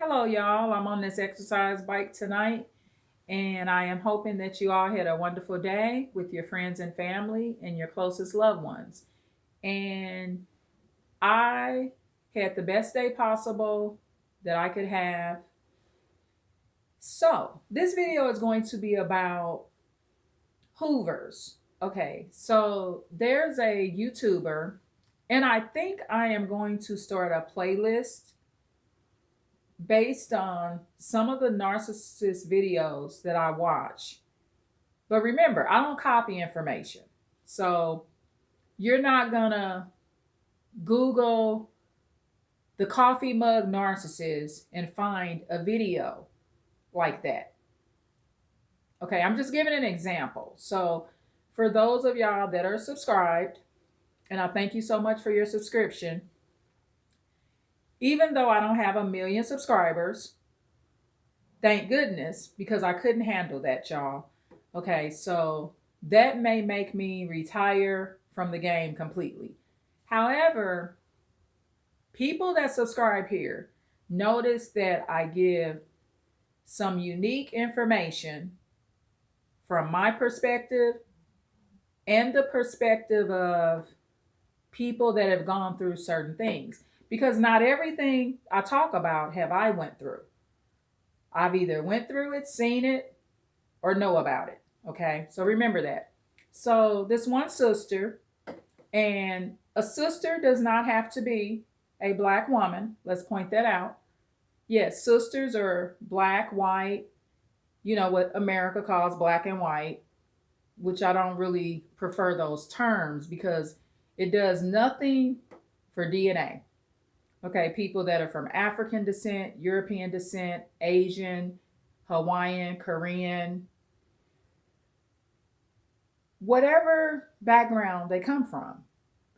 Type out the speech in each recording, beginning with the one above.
Hello, y'all. I'm on this exercise bike tonight, and I am hoping that you all had a wonderful day with your friends and family and your closest loved ones. And I had the best day possible that I could have. So, this video is going to be about Hoovers. Okay, so there's a YouTuber, and I think I am going to start a playlist based on some of the narcissist videos that I watch. But remember, I don't copy information. So you're not going to Google the coffee mug narcissist and find a video like that. Okay, I'm just giving an example. So for those of y'all that are subscribed, and I thank you so much for your subscription, even though I don't have a million subscribers, thank goodness, because I couldn't handle that, y'all. Okay, so that may make me retire from the game completely. However, people that subscribe here notice that I give some unique information from my perspective and the perspective of people that have gone through certain things, because not everything I talk about have I went through. I've either went through it, seen it, or know about it. Okay, so remember that. So this one sister, and a sister does not have to be a black woman. Let's point that out. Yes, sisters are black, white, what America calls black and white, which I don't really prefer those terms because it does nothing for DNA. Okay, people that are from African descent, European descent, Asian, Hawaiian, Korean, whatever background they come from,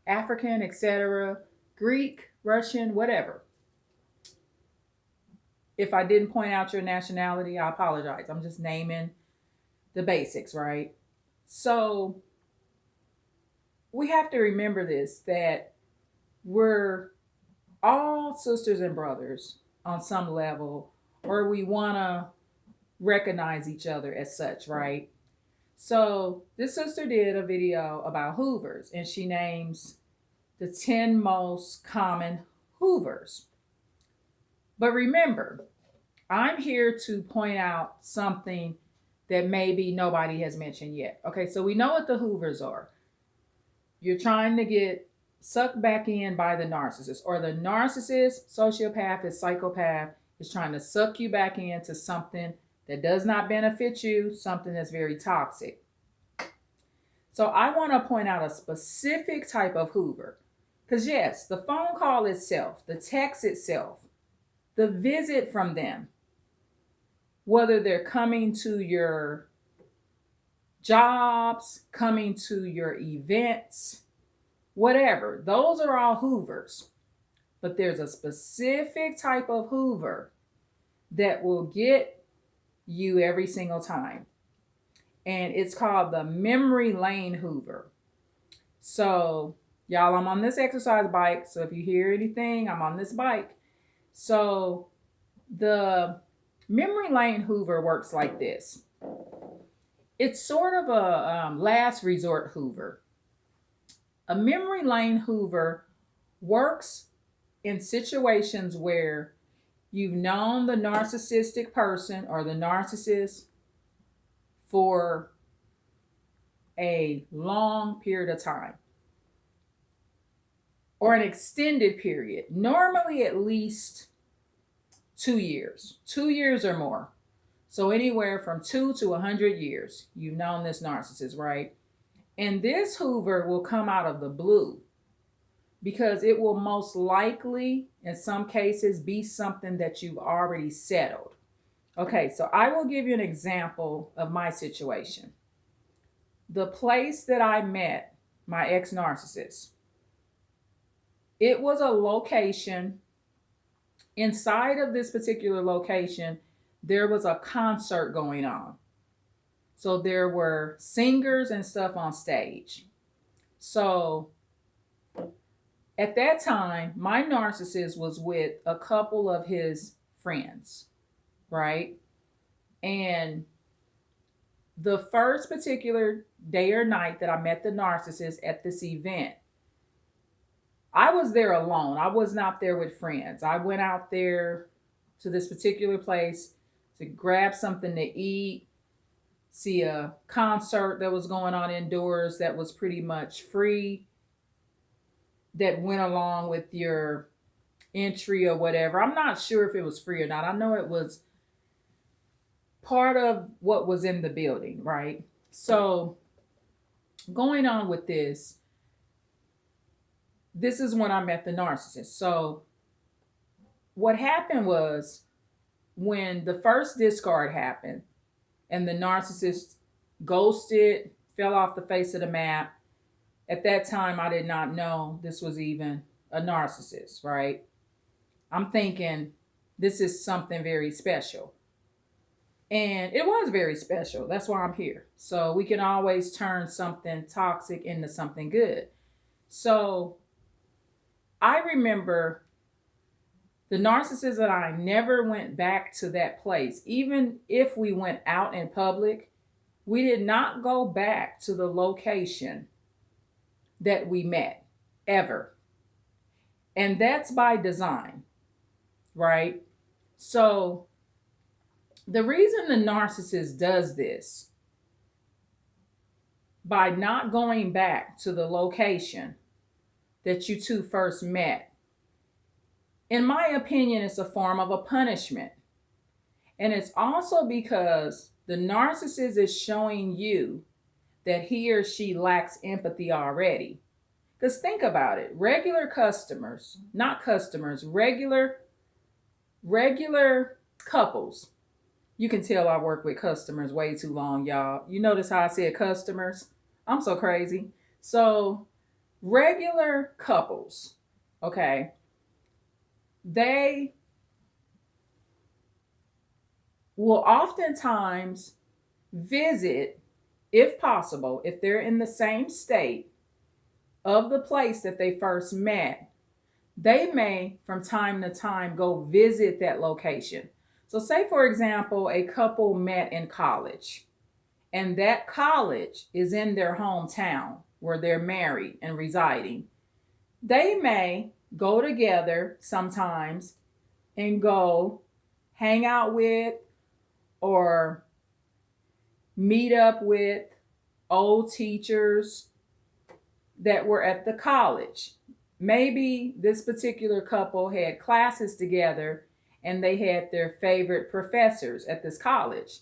African, etc., Greek, Russian, whatever. If I didn't point out your nationality, I apologize. I'm just naming the basics, right? So we have to remember this, that we're all sisters and brothers on some level, or we want to recognize each other as such, right? So this sister did a video about Hoovers, and she names the 10 most common Hoovers. But remember, I'm here to point out something that maybe nobody has mentioned yet. Okay, so we know what the Hoovers are. You're trying to get sucked back in by the narcissist, or the narcissist, sociopath, is psychopath is trying to suck you back into something that does not benefit you, something that's very toxic. So I want to point out a specific type of Hoover. Because, yes, the phone call itself, the text itself, the visit from them, whether they're coming to your jobs, coming to your events, whatever, those are all Hoovers. But there's a specific type of Hoover that will get you every single time. And it's called the memory lane Hoover. So, y'all, I'm on this exercise bike. So if you hear anything, I'm on this bike. So the memory lane Hoover works like this. It's sort of a last resort Hoover. A memory lane Hoover works in situations where you've known the narcissistic person or the narcissist for a long period of time or an extended period, normally at least 2 years or more. So anywhere from 2 to 100 years, you've known this narcissist, right? And this Hoover will come out of the blue because it will most likely, in some cases, be something that you've already settled. Okay, so I will give you an example of my situation. The place that I met my ex-narcissist, it was a location. Inside of this particular location, there was a concert going on. So there were singers and stuff on stage. So at that time, my narcissist was with a couple of his friends, right? And the first particular day or night that I met the narcissist at this event, I was there alone. I was not there with friends. I went out there to this particular place to grab something to eat, see a concert that was going on indoors that was pretty much free, that went along with your entry or whatever. I'm not sure if it was free or not. I know it was part of what was in the building, right? So, going on with this is when I met the narcissist. So, what happened was when the first discard happened and the narcissist ghosted, fell off the face of the map, at that time I did not know this was even a narcissist, right? I'm thinking this is something very special. And it was very special. That's why I'm here. So we can always turn something toxic into something good. So I remember the narcissist and I never went back to that place. Even if we went out in public, we did not go back to the location that we met ever. And that's by design, right? So the reason the narcissist does this by not going back to the location that you two first met, in my opinion, it's a form of a punishment. And it's also because the narcissist is showing you that he or she lacks empathy already. Because think about it, regular customers, not customers, regular couples. You can tell I work with customers way too long, y'all. You notice how I said customers? I'm so crazy. So, regular couples, okay, they will oftentimes visit, if possible, if they're in the same state of the place that they first met, they may from time to time go visit that location. So, say for example, a couple met in college, and that college is in their hometown where they're married and residing. They may go together sometimes and go hang out with or meet up with old teachers that were at the college. Maybe this particular couple had classes together and they had their favorite professors at this college.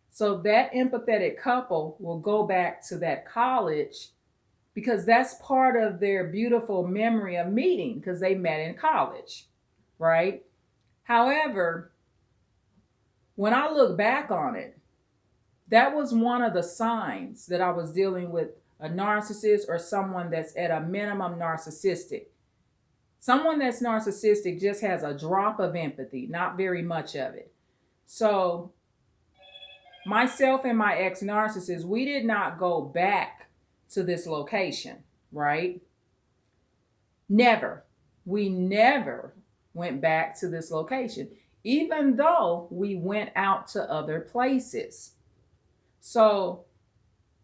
So that empathetic couple will go back to that college because that's part of their beautiful memory of meeting because they met in college, right? However, when I look back on it, that was one of the signs that I was dealing with a narcissist or someone that's at a minimum narcissistic. Someone that's narcissistic just has a drop of empathy, not very much of it. So, myself and my ex narcissist, we did not go back to this location, right? Never. We never went back to this location, even though we went out to other places. So,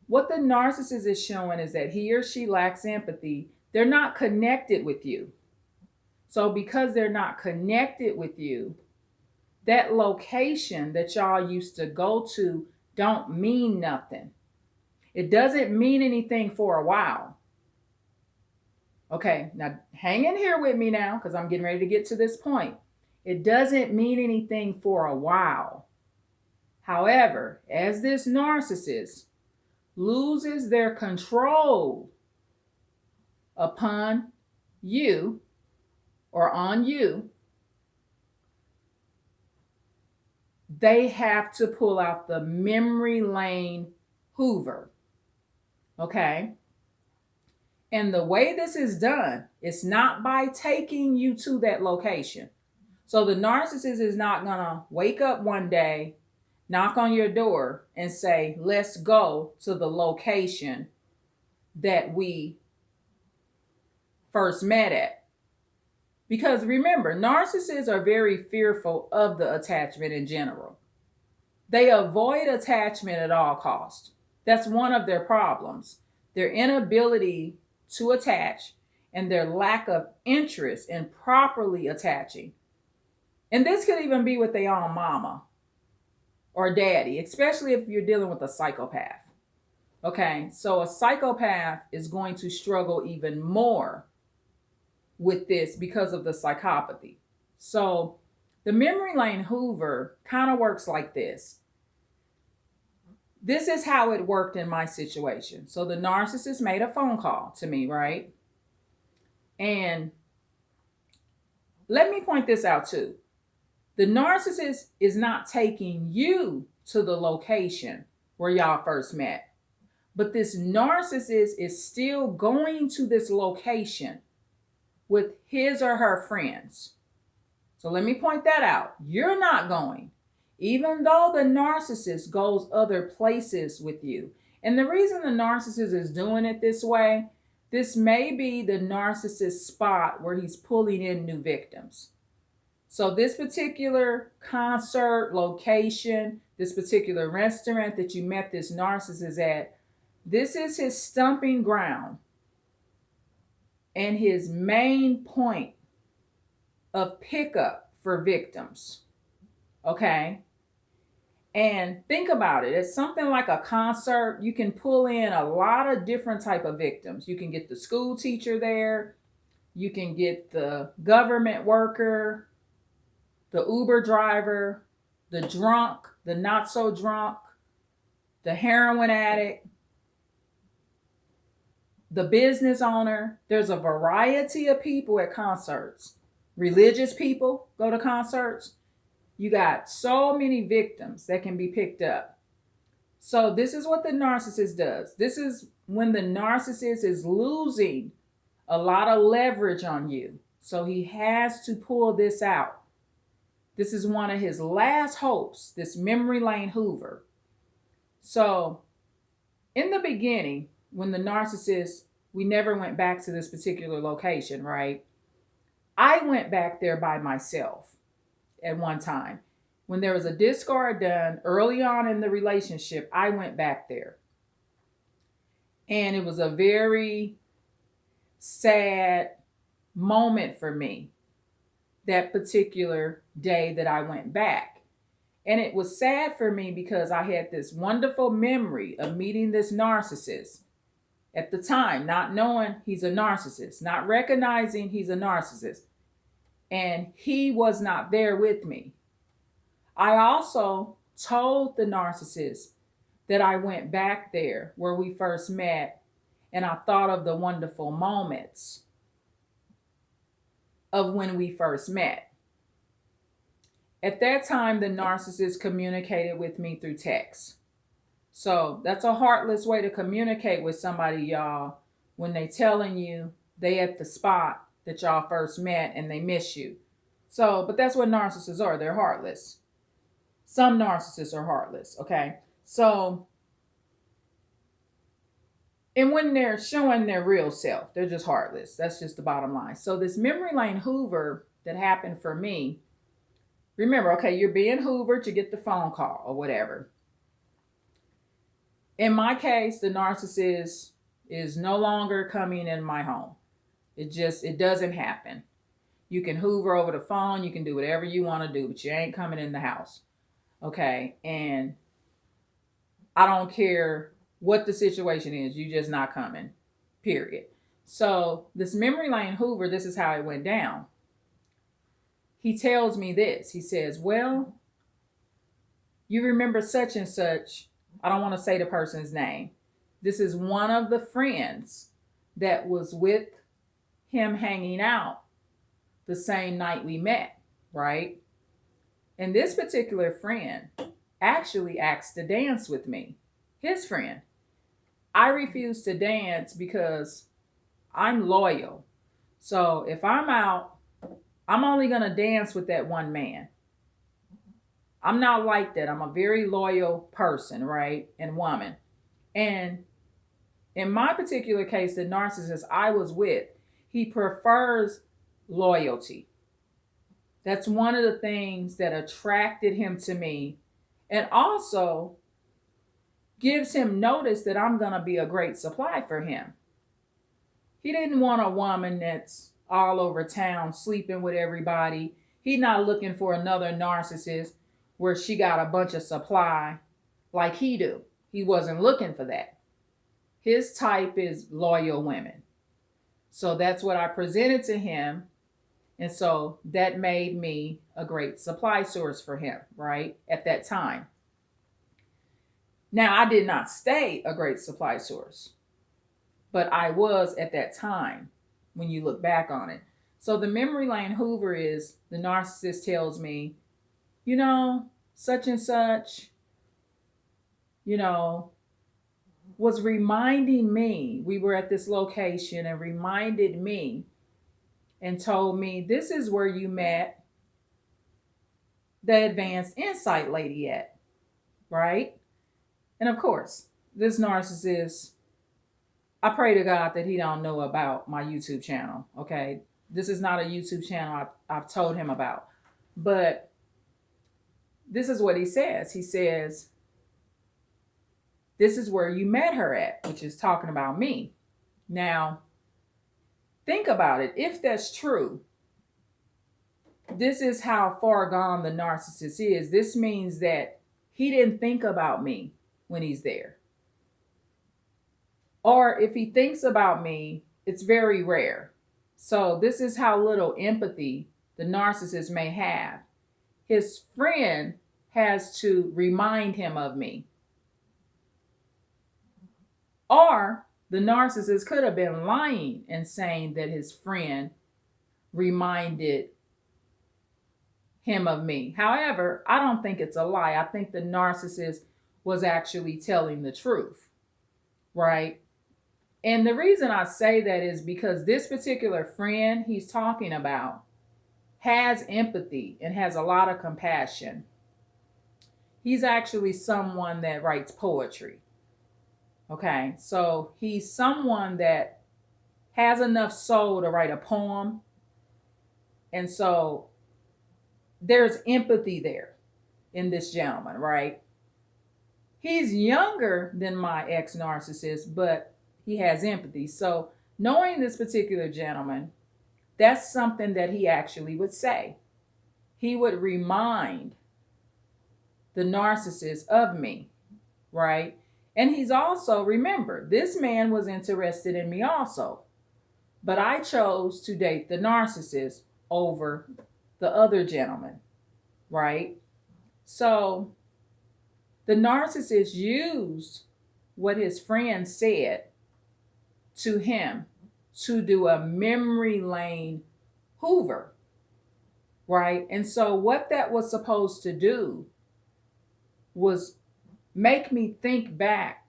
what the narcissist is showing is that he or she lacks empathy. They're not connected with you. So, because they're not connected with you, that location that y'all used to go to don't mean nothing. It doesn't mean anything for a while. Okay, now hang in here with me now because I'm getting ready to get to this point. It doesn't mean anything for a while. However, as this narcissist loses their control upon you or on you, they have to pull out the memory lane Hoover. Okay? And the way this is done, it's not by taking you to that location. So the narcissist is not going to wake up one day, knock on your door, and say, let's go to the location that we first met at. Because remember, narcissists are very fearful of the attachment in general. They avoid attachment at all costs. That's one of their problems. Their inability to attach and their lack of interest in properly attaching. And this could even be with their own mama or daddy, especially if you're dealing with a psychopath. Okay, so a psychopath is going to struggle even more with this because of the psychopathy. So the memory lane Hoover kind of works like this. This is how it worked in my situation. So the narcissist made a phone call to me, right? And let me point this out too. The narcissist is not taking you to the location where y'all first met, but this narcissist is still going to this location with his or her friends. So let me point that out. You're not going, even though the narcissist goes other places with you. And the reason the narcissist is doing it this way, this may be the narcissist spot where he's pulling in new victims. So this particular concert location, this particular restaurant that you met this narcissist at, this is his stumping ground and his main point of pickup for victims. Okay? And think about it. It's something like a concert. You can pull in a lot of different type of victims. You can get the school teacher there. You can get the government worker, the Uber driver, the drunk, the not so drunk, the heroin addict, the business owner. There's a variety of people at concerts. Religious people go to concerts. You got so many victims that can be picked up. So this is what the narcissist does. This is when the narcissist is losing a lot of leverage on you. So he has to pull this out. This is one of his last hopes, this memory lane Hoover. So in the beginning, when the narcissist, we never went back to this particular location, right? I went back there by myself at one time. When there was a discard done early on in the relationship, I went back there. And it was a very sad moment for me that particular day that I went back. And it was sad for me because I had this wonderful memory of meeting this narcissist at the time, not knowing he's a narcissist, not recognizing he's a narcissist. And he was not there with me. I also told the narcissist that I went back there where we first met, and I thought of the wonderful moments of when we first met. At that time, the narcissist communicated with me through text. So that's a heartless way to communicate with somebody, y'all, when they telling you they at the spot that y'all first met and they miss you. So, but that's what narcissists are. They're heartless. Some narcissists are heartless, okay? So, and when they're showing their real self, they're just heartless. That's just the bottom line. So this memory lane Hoover that happened for me, remember, okay, you're being Hoovered to get the phone call or whatever. In my case, the narcissist is no longer coming in my home. It doesn't happen. You can Hoover over the phone. You can do whatever you want to do, but you ain't coming in the house. Okay. And I don't care what the situation is. You just not coming, period. So this memory lane Hoover, this is how it went down. He tells me this. He says, well, you remember such and such. I don't want to say the person's name. This is one of the friends that was with him hanging out the same night we met, right? And this particular friend actually asked to dance with me, his friend. I refused to dance because I'm loyal. So if I'm out, I'm only going to dance with that one man. I'm not like that. I'm a very loyal person, right? And woman. And in my particular case, the narcissist I was with, he prefers loyalty. That's one of the things that attracted him to me, and also gives him notice that I'm going to be a great supply for him. He didn't want a woman that's all over town sleeping with everybody. He's not looking for another narcissist where she got a bunch of supply like he do. He wasn't looking for that. His type is loyal women. So that's what I presented to him. And so that made me a great supply source for him, right? At that time. Now, I did not stay a great supply source, but I was at that time when you look back on it. So the memory lane Hoover is the narcissist tells me, you know, such and such, you know, was reminding me, we were at this location and reminded me and told me, this is where you met the advanced insight lady at, right? And of course, this narcissist, I pray to God that he don't know about my YouTube channel, okay? This is not a YouTube channel I've told him about. But this is what he says. He says, this is where you met her at, which is talking about me. Now, think about it. If that's true, this is how far gone the narcissist is. This means that he didn't think about me when he's there. Or if he thinks about me, it's very rare. So this is how little empathy the narcissist may have. His friend has to remind him of me. Or the narcissist could have been lying and saying that his friend reminded him of me. However, I don't think it's a lie. I think the narcissist was actually telling the truth, right? And the reason I say that is because this particular friend he's talking about has empathy and has a lot of compassion. He's actually someone that writes poetry. Okay, so he's someone that has enough soul to write a poem. And so there's empathy there in this gentleman, right? He's younger than my ex-narcissist, but he has empathy. So knowing this particular gentleman, that's something that he actually would say. He would remind the narcissist of me, right? And he's also, remember, this man was interested in me also. But I chose to date the narcissist over the other gentleman, right? So the narcissist used what his friend said to him to do a memory lane Hoover, right? And so what that was supposed to do was make me think back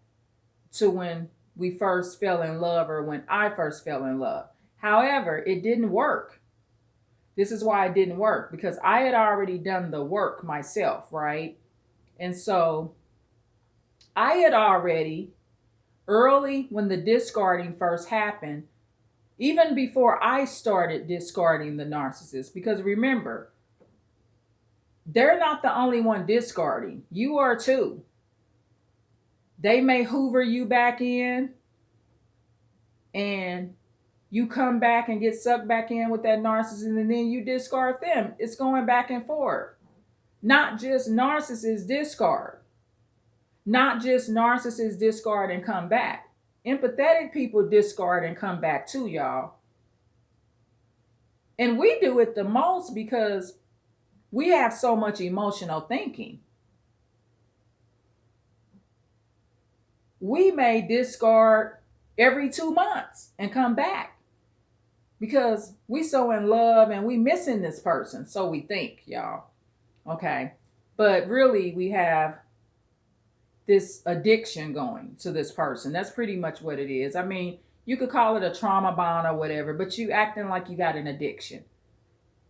to when we first fell in love or when I first fell in love. However, it didn't work. This is why it didn't work, because I had already done the work myself, right? And so I had already, early when the discarding first happened, even before I started discarding the narcissist, because remember, they're not the only one discarding. You are too. They may Hoover you back in and you come back and get sucked back in with that narcissist and then you discard them. It's going back and forth. Not just narcissists discard. Not just narcissists discard and come back. Empathetic people discard and come back too, y'all. And we do it the most because we have so much emotional thinking. We may discard every 2 months and come back because we so in love and we missing this person. So we think, y'all. Okay. But really we have this addiction going to this person. That's pretty much what it is. I mean, you could call it a trauma bond or whatever, but you acting like you got an addiction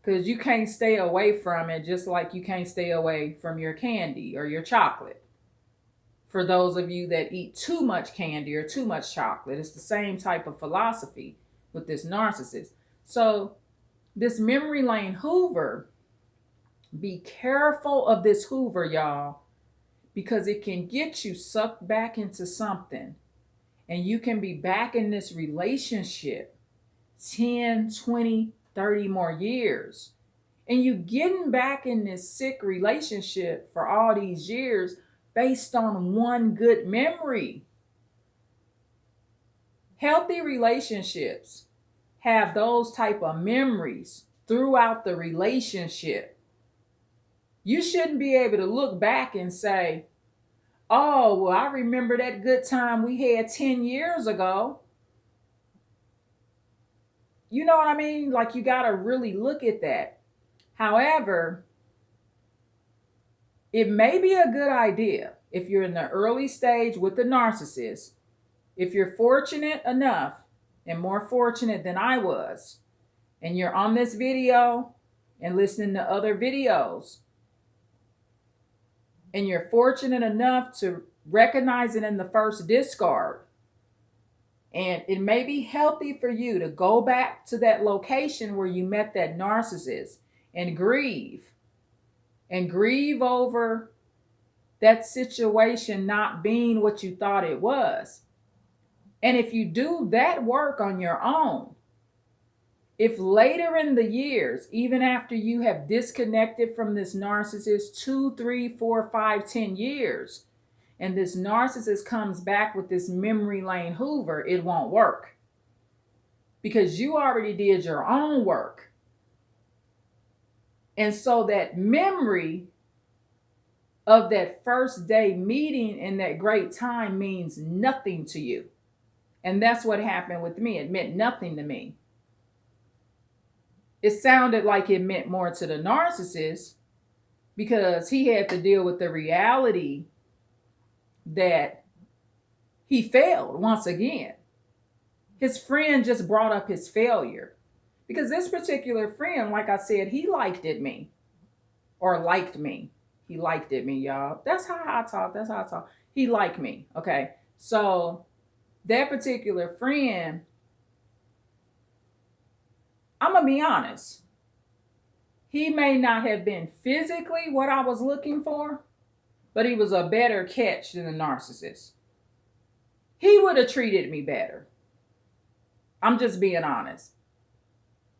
because you can't stay away from it, just like you can't stay away from your candy or your chocolate. For those of you that eat too much candy or too much chocolate, it's the same type of philosophy with this narcissist. So This memory lane Hoover, be careful of this Hoover, y'all, because it can get you sucked back into something. And you can be back in this relationship 10, 20, 30 more years. And you getting back in this sick relationship for all these years based on one good memory. Healthy relationships have those type of memories throughout the relationship. You shouldn't be able to look back and say, oh, well, I remember that good time we had 10 years ago. You know what I mean? Like, you got to really look at that. However, it may be a good idea if you're in the early stage with the narcissist, if you're fortunate enough and more fortunate than I was, and you're on this video and listening to other videos, and you're fortunate enough to recognize it in the first discard, and it may be healthy for you to go back to that location where you met that narcissist and grieve over that situation not being what you thought it was. And if you do that work on your own, if later in the years, even after you have disconnected from this narcissist 2, 3, 4, 5, 10 years, and this narcissist comes back with this memory lane Hoover, it won't work. Because you already did your own work. And so that memory of that first day meeting and that great time means nothing to you. And that's what happened with me. It meant nothing to me. It sounded like it meant more to the narcissist because he had to deal with the reality that he failed once again. His friend just brought up his failure. Because this particular friend, like I said, he liked me. Or liked me. He liked me, y'all. That's how I talk. He liked me. Okay. So that particular friend, I'm going to be honest. He may not have been physically what I was looking for, but he was a better catch than a narcissist. He would have treated me better. I'm just being honest.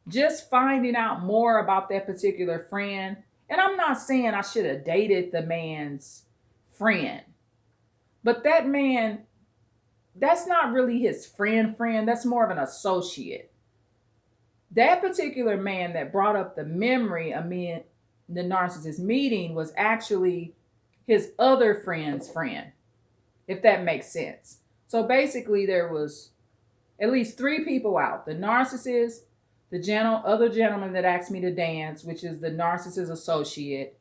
Just finding out more about that particular friend. And I'm not saying I should have dated the man's friend. But that man, that's not really his friend. That's more of an associate. That particular man that brought up the memory of me and the narcissist meeting was actually his other friend's friend, if that makes sense. So basically there was at least 3 people out. The narcissist, the other gentleman that asked me to dance, which is the narcissist associate,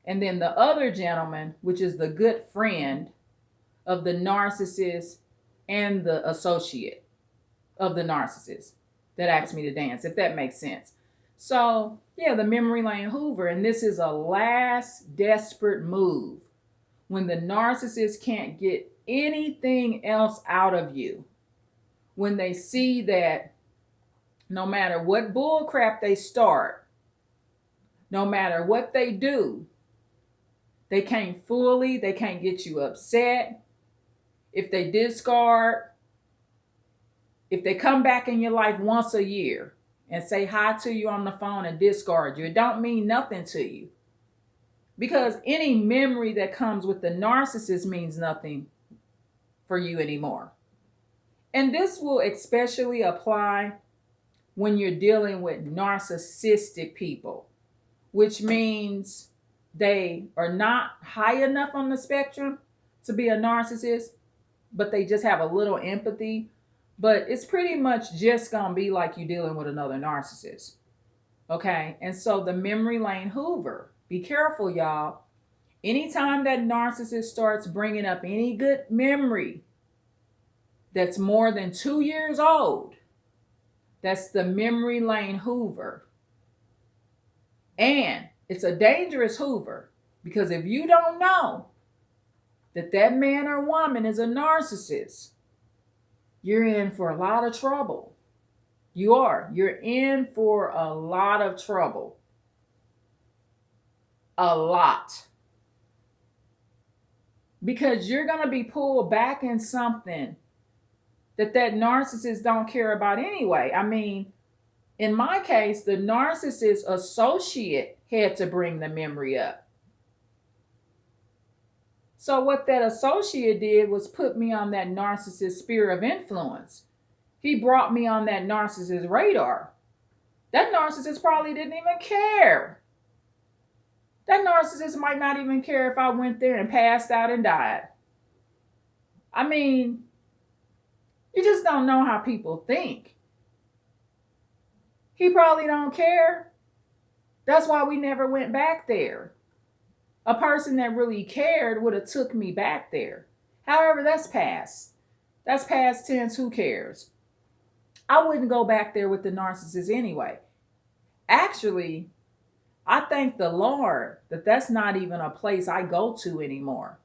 and then the other gentleman, which is the good friend of the narcissist and the associate of the narcissist that asked me to dance, if that makes sense. So, yeah, the memory lane Hoover, and this is a last desperate move when the narcissist can't get anything else out of you. When they see that no matter what bull crap they start, no matter what they do, they can't get you upset. If they discard, if they come back in your life once a year and say hi to you on the phone and discard you, it don't mean nothing to you. Because any memory that comes with the narcissist means nothing for you anymore. And this will especially apply when you're dealing with narcissistic people, which means they are not high enough on the spectrum to be a narcissist, but they just have a little empathy. But it's pretty much just going to be like you dealing with another narcissist. Okay? And so the memory lane Hoover, be careful, y'all. Anytime that narcissist starts bringing up any good memory that's more than 2 years old, that's the memory lane Hoover. And it's a dangerous Hoover because if you don't know that that man or woman is a narcissist, you're in for a lot of trouble. You are. You're in for a lot of trouble. A lot. Because you're going to be pulled back in something that narcissist don't care about anyway. I mean, in my case, the narcissist associate had to bring the memory up. So what that associate did was put me on that narcissist sphere of influence. He brought me on that narcissist radar. That narcissist probably didn't even care. That narcissist might not even care if I went there and passed out and died. I mean, you just don't know how people think. He probably don't care. That's why we never went back there. A person that really cared would have took me back there. However, that's past. That's past tense. Who cares? I wouldn't go back there with the narcissist anyway. Actually, I thank the Lord that that's not even a place I go to anymore.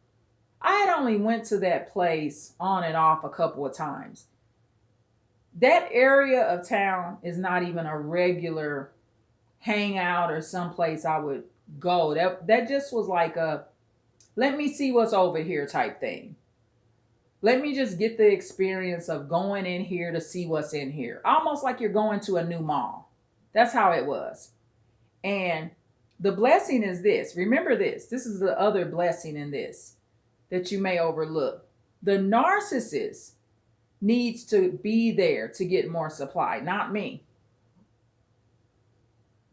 I had only went to that place on and off a couple of times. That area of town is not even a regular hangout or someplace I would go. That just was like a let me see what's over here type thing. Let me just get the experience of going in here to see what's in here. Almost like you're going to a new mall. That's how it was. And the blessing is this. Remember this. This is the other blessing in this that you may overlook. The narcissist needs to be there to get more supply, not me.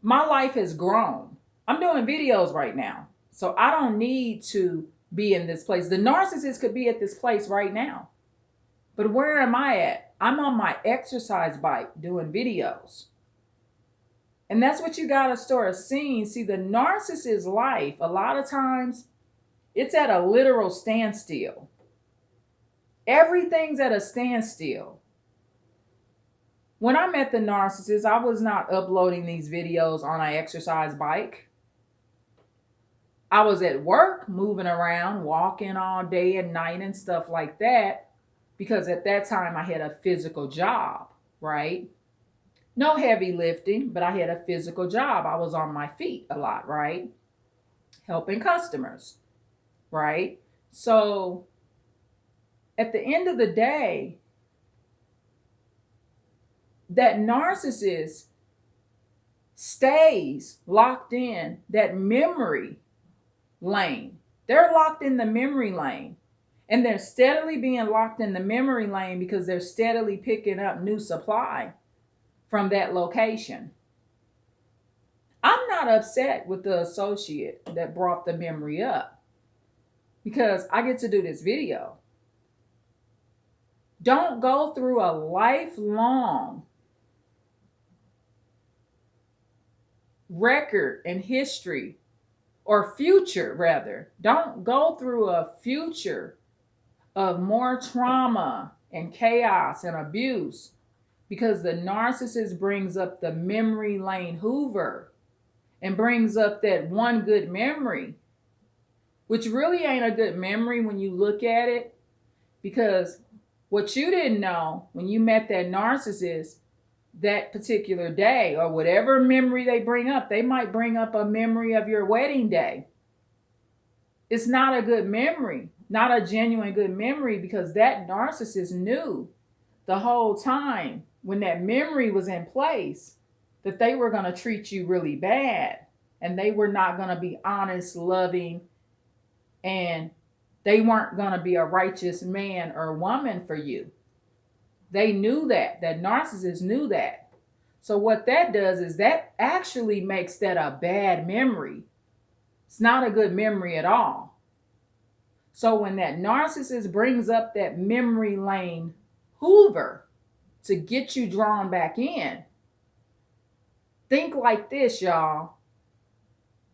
My life has grown. I'm doing videos right now. So I don't need to be in this place. The narcissist could be at this place right now. But where am I at? I'm on my exercise bike doing videos. And that's what you got to start seeing. See, the narcissist's life, a lot of times, it's at a literal standstill. Everything's at a standstill. When I met the narcissist, I was not uploading these videos on an exercise bike. I was at work, moving around, walking all day and night and stuff like that, because at that time I had a physical job, right? No heavy lifting, but I had a physical job. I was on my feet a lot, right? Helping customers, right? So at the end of the day, that narcissist stays locked in that memory lane. They're locked in the memory lane. And they're steadily being locked in the memory lane because they're steadily picking up new supply from that location. I'm not upset with the associate that brought the memory up because I get to do this video. Don't go through a lifelong record and history or future, rather. Don't go through a future of more trauma and chaos and abuse because the narcissist brings up the memory lane Hoover and brings up that one good memory, which really ain't a good memory when you look at it, because what you didn't know when you met that narcissist that particular day or whatever memory they bring up, they might bring up a memory of your wedding day. It's not a good memory, not a genuine good memory, because that narcissist knew the whole time when that memory was in place that they were going to treat you really bad and they were not going to be honest, loving, and they weren't going to be a righteous man or woman for you. They knew that. That narcissist knew that. So what that does is that actually makes that a bad memory. It's not a good memory at all. So when that narcissist brings up that memory lane Hoover to get you drawn back in, think like this, y'all.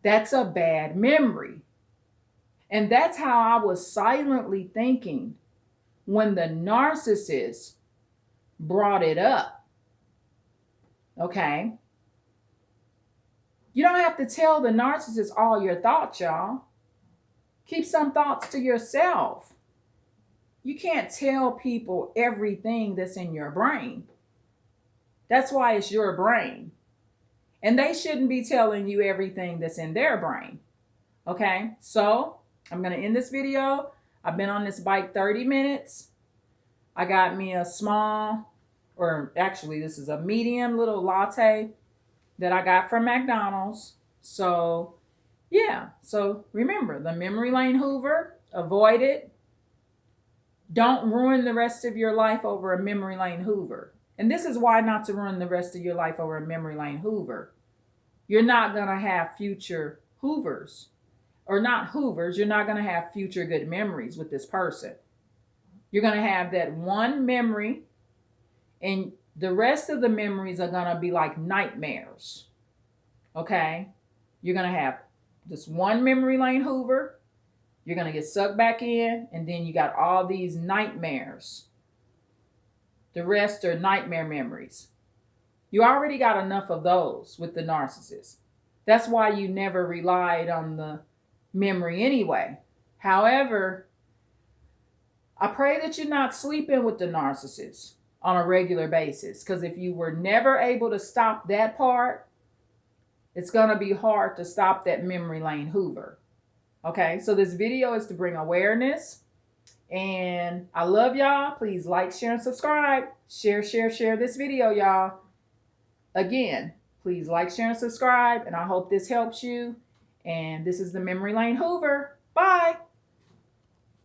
That's a bad memory. And that's how I was silently thinking when the narcissist brought it up. Okay? You don't have to tell the narcissist all your thoughts, y'all. Keep some thoughts to yourself. You can't tell people everything that's in your brain. That's why it's your brain. And they shouldn't be telling you everything that's in their brain. Okay, so I'm going to end this video. I've been on this bike 30 minutes. I got me a small, or actually, this is a medium little latte that I got from McDonald's. So, yeah. So remember the memory lane Hoover, avoid it. Don't ruin the rest of your life over a memory lane Hoover. And this is why not to ruin the rest of your life over a memory lane Hoover. You're not going to have future Hoovers, or not Hoovers. You're not going to have future good memories with this person. You're going to have that one memory, and the rest of the memories are going to be like nightmares. Okay? You're going to have this one memory lane Hoover. You're going to get sucked back in, and then you got all these nightmares. The rest are nightmare memories. You already got enough of those with the narcissist. That's why you never relied on the memory anyway. However, I pray that you're not sleeping with the narcissist on a regular basis, because if you were never able to stop that part, it's going to be hard to stop that memory lane Hoover. Okay, so this video is to bring awareness, and I love y'all. Please like, share, and subscribe. Share this video, y'all. Again, please like, share, and subscribe, and I hope this helps you. And this is the memory lane Hoover. Bye.